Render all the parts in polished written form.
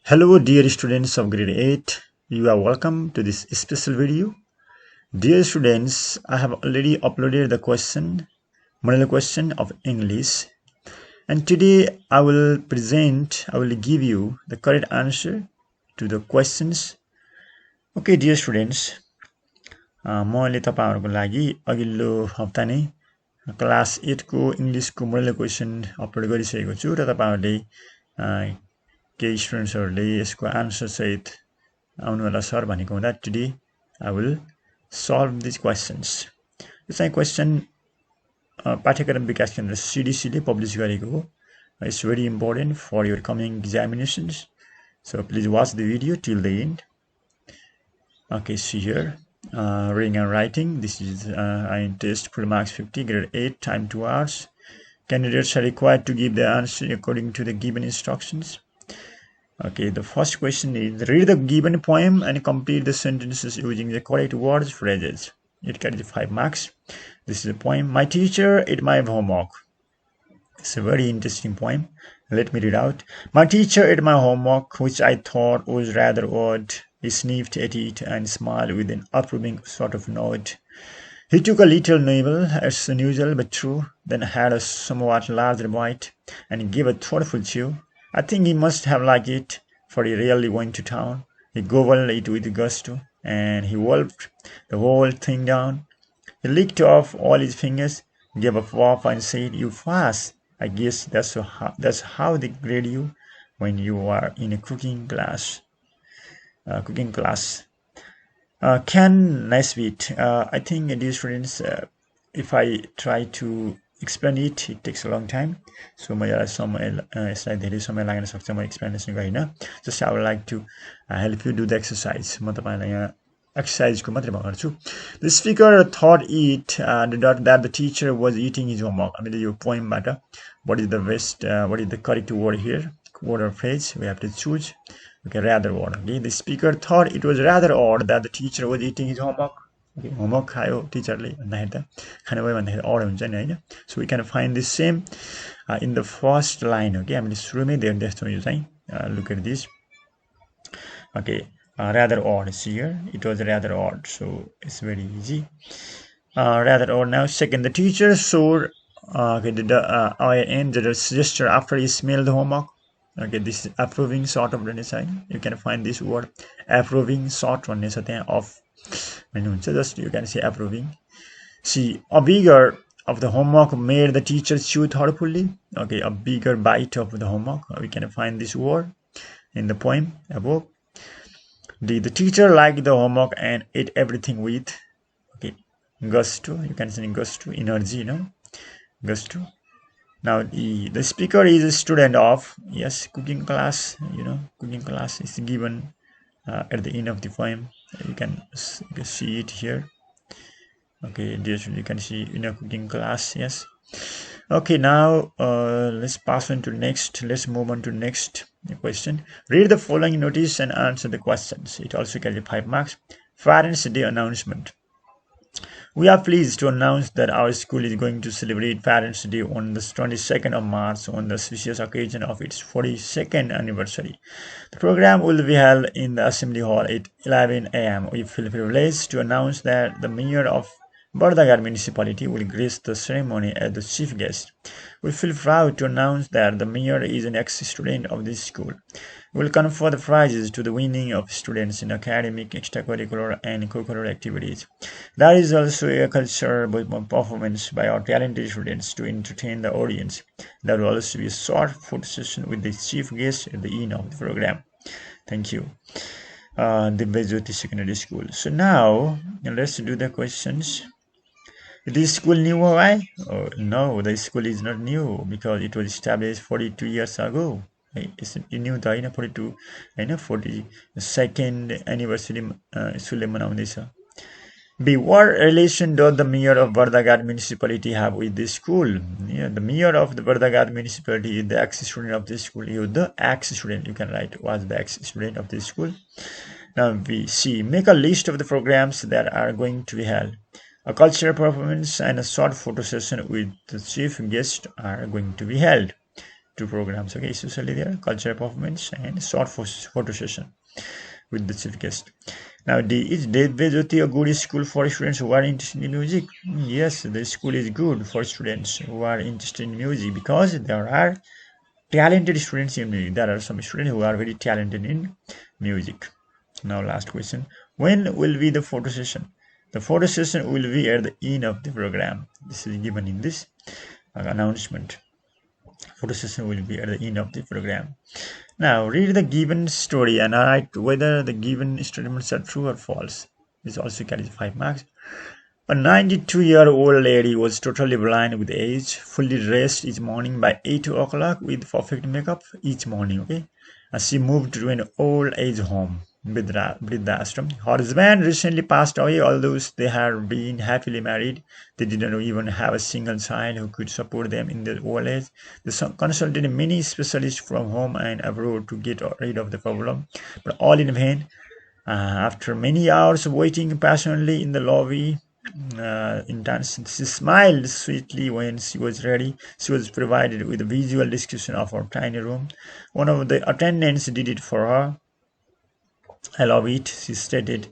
Hello dear students of grade 8, you are welcome to this special video. Dear students, I have already uploaded the model question of English, and today I will give you the correct answer to the questions. Okay dear students, मैले तपाईहरुको लागि अघिल्लो हप्ता नै class 8 को English को model question upload गरिसकेको छु र तपाईहरुले केही स्टुडेन्ट्सहरुले यसको आन्सर सहित आउनु होला सर भनेको हुँदा today I will solve these questions. यो चाहिँ क्वेशन पाठ्यक्रम विकास केन्द्र CDC ले पब्लिश गरेको हो. It's very important for your coming examinations. So please watch the video till the end. Okay, see here. Reading and writing. This is I test full marks 50, grade 8, time 2 hours. Candidates are required to give the answer according to the given instructions. Okay, the first question is read the given poem and complete the sentences using the correct words, phrases. It carries 5 marks. This is a poem. My teacher ate my homework. It's a very interesting poem. Let me read out. My teacher ate my homework, which I thought was rather odd. He sniffed at it and smiled with an approving sort of nod. He took a little nibble, as unusual but true, then had a somewhat larger bite and gave a thoughtful chew. I think he must have liked it, for he rarely went to town. He gobbled it with gusto, and he wolfed the whole thing down. He licked off all his fingers, gave a puff, and said, "You fast. I guess that's how they grade you when you are in a cooking class." Nice bit. I think, dear students, if I try to explain it takes a long time. So my यसलाई धेरै समय लाग्न सक्छ म explanation गरिन. Just I would like to help you do the exercise. म तपाईलाई यहाँ exercise को मात्रै भन्छु. The speaker thought that the teacher was eating his homework. हामीले यो poem बाट what is the correct word here? Word or phrase we have to choose. Okay, rather odd. Okay, the speaker thought it was rather odd that the teacher was eating his homework. Okay, homework खायो टिचरले भन्दाखेरि त खाने भयो भन्दाखेरि odd हुन्छ नि हैन. So we can find the same in the first line. Okay, हामीले सुरुमै देख्छौं यो चाहिँ. Look at this. Okay, rather odd. See here, it was rather odd. So it's very easy. Rather odd. Now second, the teacher showed the gesture after he smelled the homework. Okay, this is approving sort of design. You can find this word approving sort भन्ने छ त्यहाँ of हुन्छ. Just you can say approving. See, a bigger of the homework made the teacher chew thoughtfully. Okay, a bigger bite of the homework. We can find this word in the poem above. The teacher liked the homework and ate everything with gusto. You can say gusto, energy, gusto. Now the speaker is a student of cooking class. Cooking class is given at the end of the poem. You can see it here. Okay, you can see in a cooking class. Yes. Okay, now let's pass on to next. Let's move on to next question. Read the following notice and answer the questions. It also carries 5 marks. Parents' Day announcement. We are pleased to announce that our school is going to celebrate Parents' Day on the 22nd of March on the auspicious occasion of its 42nd anniversary. The program will be held in the Assembly Hall at 11 a.m. We feel privileged to announce that the Mayor of Bardagat Municipality will grace the ceremony as the chief guest. We feel proud to announce that the Mayor is an ex-student of this school. We will confer the prizes to the winning of students in academic, extracurricular, and co-curricular activities. There is also a cultural performance by our talented students to entertain the audience. There will also be a short photo session with the chief guest at the end of the program. Thank you. Divya Jyoti Secondary School. So now let's do the questions. Is this school new? Why? Oh, no, the school is not new because it was established 42 years ago. It's new त हैन 42 हैन 42nd anniversary स्कुलले मनाउँदैछ. B. What relation does the mayor of Bardagat municipality have with this school? The mayor of the Bardagat municipality is the ex-student of this school. You the ex-student, you can write was the ex-student of this school. Now B. C. Make a list of the programs that are going to be held. A cultural performance and a short photo session with the chief guest are going to be held. two programs, okay, especially their cultural performance and short photo session with the chief guest. Now, is Devve Jyoti a good school for students who are interested in music? Yes, the school is good for students who are interested in music because there are talented students in music. There are some students who are very talented in music. Now, last question. When will be the photo session? The photo session will be at the end of the program. This is given in this announcement. Photo session will be at the end of the program. Now, read the given story and write whether the given statements are true or false. This also carries 5 marks. A 92-year-old lady was totally blind with age, fully dressed each morning by 8 o'clock with perfect makeup each morning, okay? And she moved to an old age home, Vriddha Ashram. Her husband recently passed away, although they had been happily married. They didn't even have a single child who could support them in their old age. They consulted many specialists from home and abroad to get rid of the problem, but all in vain. After many hours of waiting patiently in the lobby, she smiled sweetly when she was ready. She was provided with a visual description of her tiny room. One of the attendants did it for her. I love it, she stated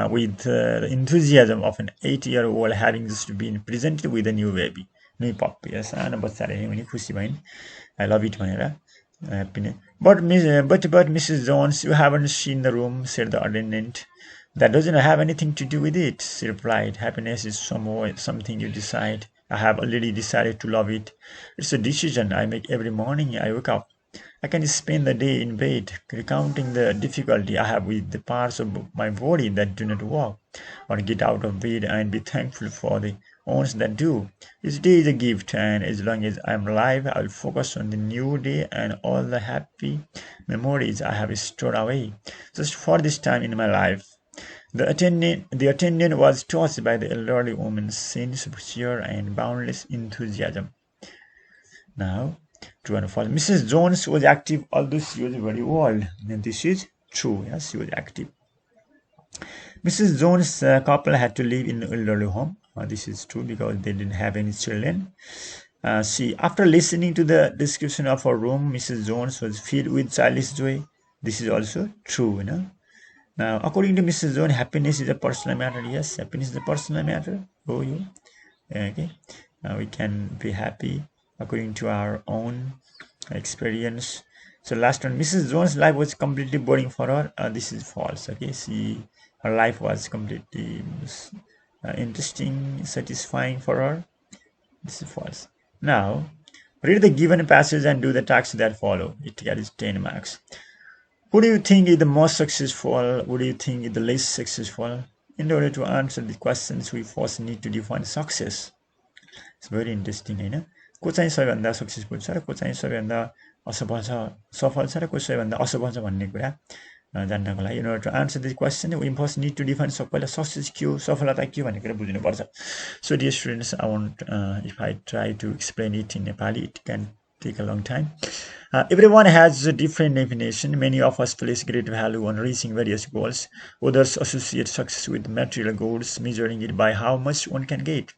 with the enthusiasm of an 8-year-old having just been presented with a new baby. New puppy. सानो बच्चाले पनि खुसी भइन्. I love it भनेर but Mrs. Jones, you haven't seen the room, said the attendant. That doesn't have anything to do with it, she replied. Happiness is something you decide. I have already decided to love it. It's a decision I make every morning I wake up. I can spend the day in bed recounting the difficulty I have with the parts of my body that do not work, or get out of bed and be thankful for the ones that do. Each day is a gift, and as long as I am alive, I will focus on the new day and all the happy memories I have stored away just for this time in my life. The attendant was touched by the elderly woman's sense of cheer and boundless enthusiasm. Now, true and false. Mrs. Jones was active, although she was very old. And this is true. Yes, she was active. Mrs. Jones' couple had to live in an elderly home. This is true because they didn't have any children. After listening to the description of her room, Mrs. Jones was filled with childish joy. This is also true, you know. Now, according to Mrs. Jones, happiness is a personal matter. Yes, happiness is a personal matter. Oh, you. Okay. We can be happy according to our own experience. So last one, Mrs. Jones' life was completely boring for her. This is false. Okay, her life was completely interesting, satisfying for her. This is false. Now, read the given passage and do the tasks that follow. It carries 10 marks. Who do you think is the most successful? Who do you think is the least successful? In order to answer the questions, we first need to define success. It's very interesting, होइन? को चाहिँ सबैभन्दा successful छ र को चाहिँ सबैभन्दा असफल छ र को सबैभन्दा असफल छ भन्ने कुरा जान्नको लागि in order to answer this question we first need to define पहिला सक्सेस के हो सफलता के हो भन्ने कुरा बुझ्नुपर्छ. So dear students, I want if I try to explain it in Nepali, it can take a long time. Everyone has a different definition. Many of us place great value on reaching various goals. Others associate success with material goals, measuring it by how much one can get.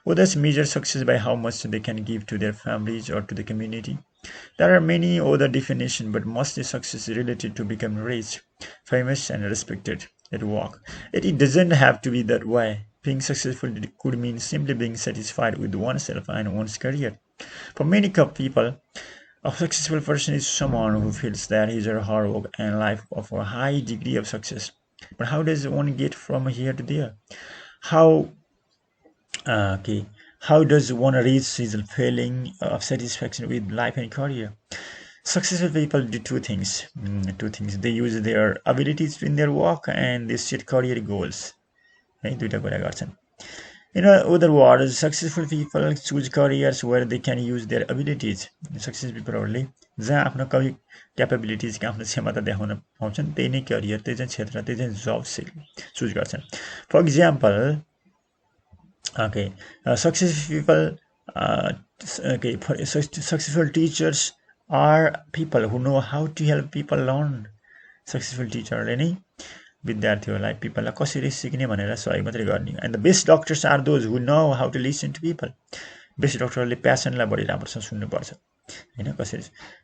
Others measure success by how much they can give to their families or to the community. There are many other definitions, but mostly success is related to becoming rich, famous, and respected at work. It doesn't have to be that way. Being successful could mean simply being satisfied with oneself and one's career. For many people, a successful person is someone who feels that his or her work and life offer a high degree of success. But how does one get from here to there? How does one reach his feeling of satisfaction with life and career? Successful people do two things. They use their abilities in their work and they set career goals. दुईटा कुरा गर्छन्. In other words, successful people choose careers where they can use their abilities. Successful people जहाँ आफ्नो capabilities आफ्नो क्षमता देखाउन पाउँछन् त्यही नै करियर, त्यही चाहिँ क्षेत्र, त्यही चाहिँ जब चुज गर्छन्. For example, successful teachers are people who know how to help people learn. Successful teacherले नै विद्यार्थीहरूलाई पिपललाई कसरी सिक्ने भनेर सहयोग मात्रै गर्ने. And the best doctors are those who know how to listen to people. Best डक्टरले पेसेन्टलाई बढी राम्रोसँग सुन्नुपर्छ.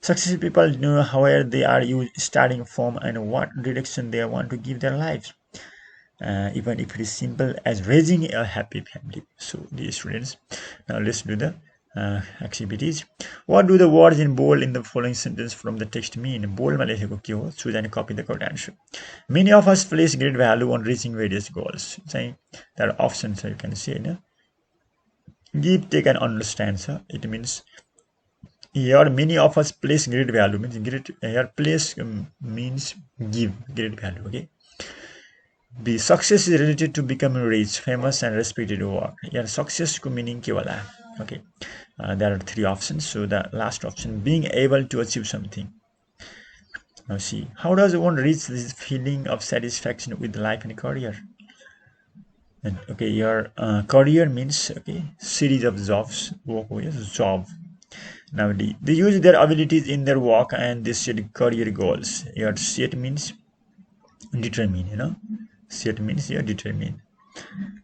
successful people know where they are starting from and what direction they want to give their lives, even if it is simple as raising a happy family. So dear students, now let's do the activities. What do the words in bold in the following sentence from the text mean? Bold ma लेखेको के हो? Choose and copy the correct answer. Many of us place great value on reaching various goals. There are options, you can see. Give, take and understand. It means here many of us place great value, means great here place means give great value. Okay. B. Success is related to becoming rich, famous and respected work. Here success ko meaning ke wala? Okay. There are three options. So the last option, being able to achieve something. Now see, how does one reach this feeling of satisfaction with life and career? And okay, your career means series of jobs. Work, yes, job. Now D, they use their abilities in their work and they set career goals. Your set means determine. Set means determine.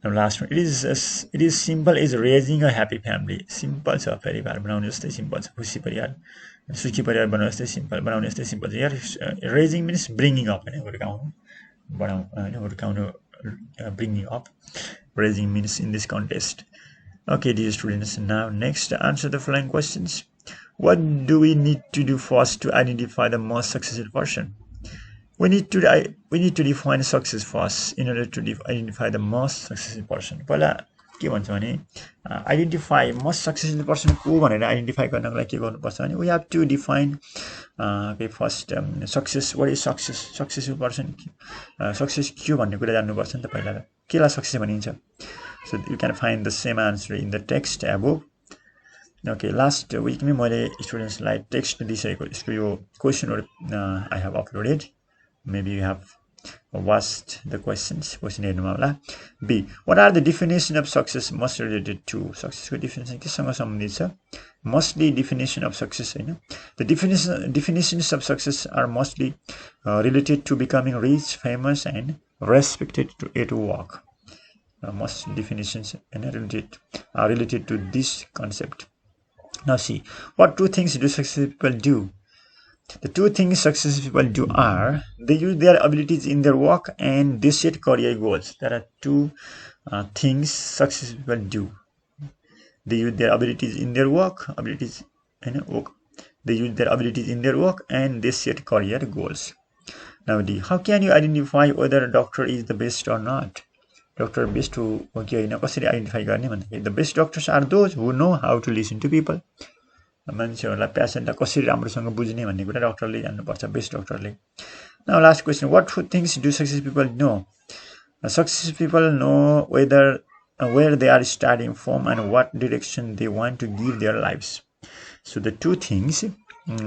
Now last one, it is simple as raising a happy family. Simple छ परिवार बनाउने जस्तै simple छ. खुसी परिवार, सुखी परिवार बनाउने जस्तै simple, बनाउने जस्तै simple छ. Here raising means bringing up, हुर्काउनु, हुर्काउनु, bringing up. Raising means in this context. Okay, dear students, now next answer the following questions. What do we need to do first to identify the most successful person? We need to define success first in order to identify the most successful person. पहिला के भन्छ भने identify most successful person को भनेर identify गर्नको लागि के गर्नुपर्छ भने we have to define first success. What is success? Successful person, success के भन्ने कुरा जान्नुपर्छ नि त पहिला त. केलाई सक्सेस भनिन्छ? So you can find the same answer in the text above. Okay, last week में मैले students लाई text दिइसकेको यसको यो question I have uploaded. Maybe you have watched the questions. Question हेर्नुमा होला. B. What are the definition of success most related to? Success को definition केसँग सम्बन्धित छ? Mostly definition of success Hahn. The definitions of success are mostly related to becoming rich, famous and respected at work. Most definitions are related to this concept. Now see, what two things do successful people do? The two things successful people do are they use their abilities in their work and they set career goals. There are two things successful people do. They use their abilities in their work, They use their abilities in their work and they set career goals. Now D, how can you identify whether a doctor is the best or not? Doctor best हो कि होइन कसरी identify गर्ने भन्दाखेरि the best doctors are those who know how to listen to people. मान्छेहरूलाई पेशेन्टलाई कसरी राम्रोसँग बुझ्ने भन्ने कुरा डाक्टरले जान्नुपर्छ, बेस्ट डक्टरले. Now last question, what things do successful people know? Successful people know where they are starting from and what direction they want to give their lives. So the two things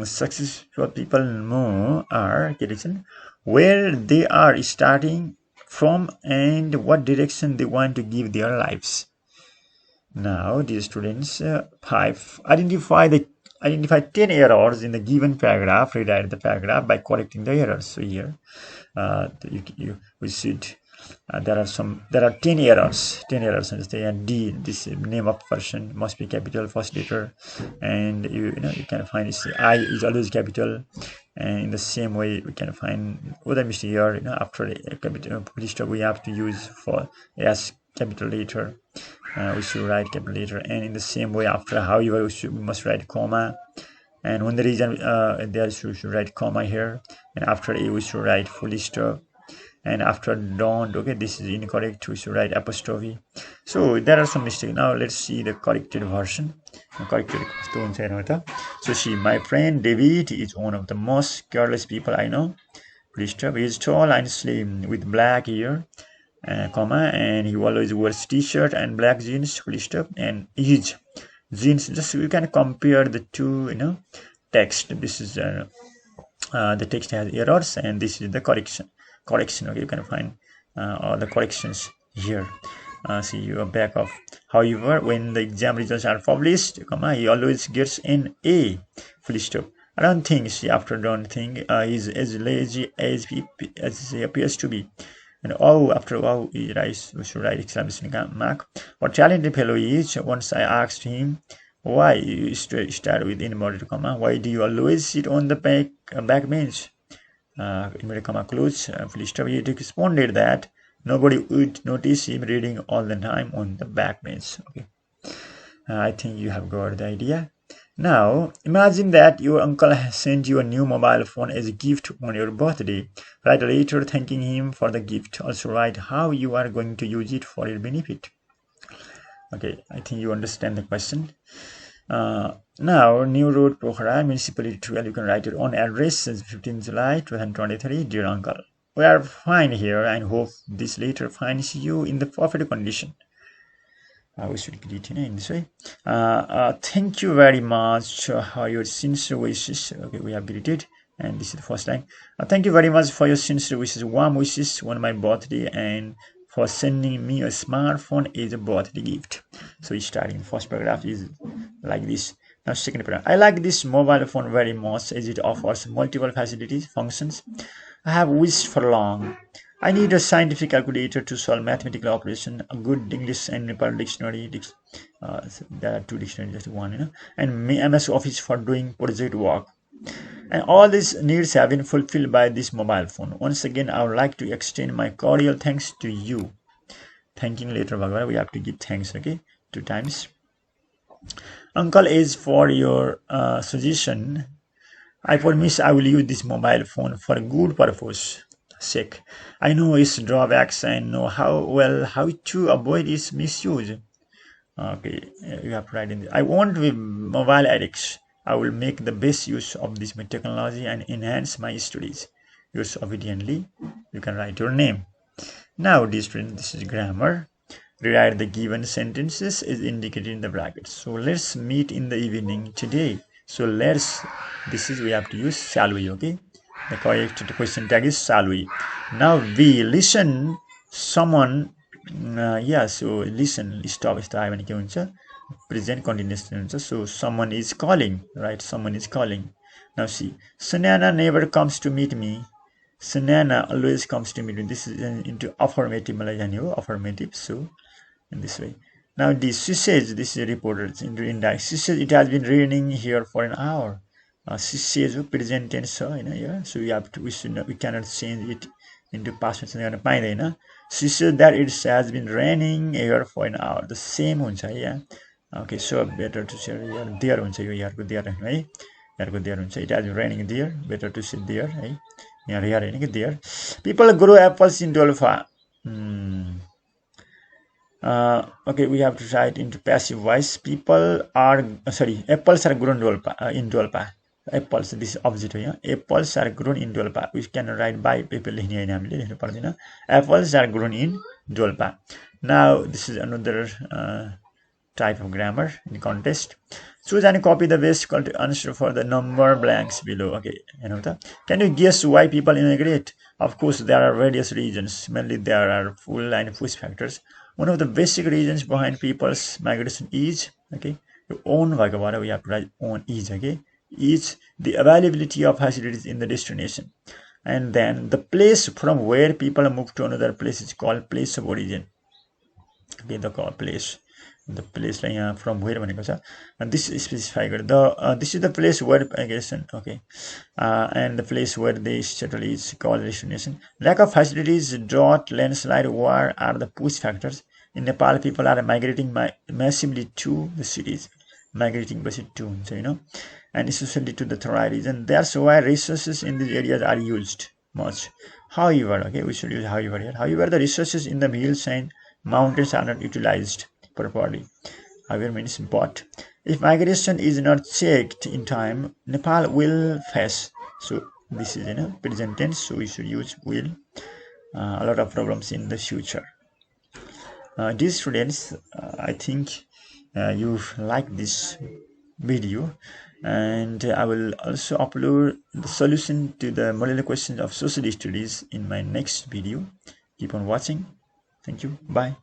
successful people know are where they are starting from and what direction they want to give their lives. Now, dear students, 5. Identify 10 errors in the given paragraph. Rewrite the paragraph by correcting the errors. So here, we should. There are 10 errors. 10 errors. And D, this name of person must be capital, first letter, and you can find this I is always capital. And in the same way, we can find other mistake here. After a capital stop, we have to use for S capital letter. We should write capital letter, and in the same way, after however we must write comma, and when the reason there we should write comma here, and after A we should write full stop, and after don't, okay, this is incorrect, we should write apostrophe. So there are some mistakes. Now let's see the corrected version. So see, my friend David is one of the most careless people I know. Full stop. He is tall and slim with black hair. Comma, and he always wears t-shirt and black jeans, full stop, and his jeans, just you can compare the two text. This is the text has errors and this is the correction. Okay, you can find all the corrections here. See your back of. However, when the exam results are published, comma, he always gets an A, full stop. I don't think, see, after don't think he's as lazy as he appears to be. And after we should write exclamation mark. What talented fellow he is. Once I asked him Why you start with inverted comma? Why do you always sit on the back bench? Inverted comma close full stop. He responded that nobody would notice him reading all the time on the back bench. Okay, I think you have got the idea. Now imagine that your uncle has sent you a new mobile phone as a gift on your birthday. Write a letter thanking him for the gift. Also write how you are going to use it for your benefit. Okay, I think you understand the question. Now, New Road, Pokhara, Municipality 12, you can write your own address since 15 July 2023. Dear Uncle, we are fine here and hope this letter finds you in the perfect condition. We should greet in this way. Thank you very much for your sincere wishes. Okay, we have greeted. And this is the first line. Thank you very much for your sincere wishes, warm wishes on my birthday, and for sending me a smartphone as a birthday gift. So starting first paragraph is like this. Now second paragraph. I like this mobile phone very much as it offers multiple facilities, functions I have wished for long. I need a scientific calculator to solve mathematical operation, a good English and Nepal dictionary. There are two dictionaries, just one, and MS Office for doing project work. And all these needs have been fulfilled by this mobile phone. Once again, I would like to extend my cordial thanks to you. Thanking later, Bhagwan, we have to give thanks, okay, 2 times. Uncle, as for your suggestion, I promise I will use this mobile phone for a good purpose sake. I know its drawbacks and know how to avoid its misuse. Okay, you have to write in. I won't be mobile addicts. I will make the best use of this technology and enhance my studies. Yours obediently. You can write your name. Now, dear student, this is grammar. Rewrite the given sentences is indicated in the brackets. So let's meet in the evening today. So we have to use shall we, okay? The correct question tag is shall we. Now we listen someone, so listen, stop भने के हुन्छ? Present continuous हुन्छ. So someone is calling, right? Someone is calling. Now see, Sunana never comes to meet me. Sunana always comes to meet me. This is into affirmative, affirmative. So in this way. Now she says, this is reported into indirect. She says it has been raining here for an hour. She says present tense, here. So we cannot change it into past tense. She said that it has been raining here for an hour. The same हुन्छ, yeah. Okay, so better to say here there हुन्छ, यो यहाँको there है. यहाँको there हुन्छ. It has been raining there. Better to say there है. यहाँ here हैन कि there. People grow apples in Dolpa. Okay, we have to write into passive voice. Apples are grown in Dolpa. Apples, this is object here. Apples are grown in Dolpa. We can write by people लेख्ने हैन हामीले लेख्नु पर्दैन. Apples are grown in Dolpa. Now this is another type of grammar in contest. Choose and copy the best answer for the number blanks below. Okay, can you guess why people immigrate? Of course, there are various reasons. Mainly there are pull and push factors. One of the basic reasons behind people's migration is, okay, own भएकोबाट we have to write own is, okay, is the availability of facilities in the destination. And then the place from where people move to another place is called place of origin. Okay, the place. The place like from where and this is specified. This is the place where migration, okay, and the place where they settle is called destination. Lack of facilities, drought, landslide, war are the push factors. In Nepal, people are migrating massively to the cities. Migrating to, and especially to the Thorai region. That's why resources in these areas are used much. However, okay, we should use however here. However, the resources in the hills and mountains are not utilized properly. However means but. If migration is not checked in time, Nepal will face. So this is present tense. So we should use will. A lot of problems in the future. Dear students, I think you like this video, and I will also upload the solution to the model questions of social studies in my next video. Keep on watching. Thank you. Bye.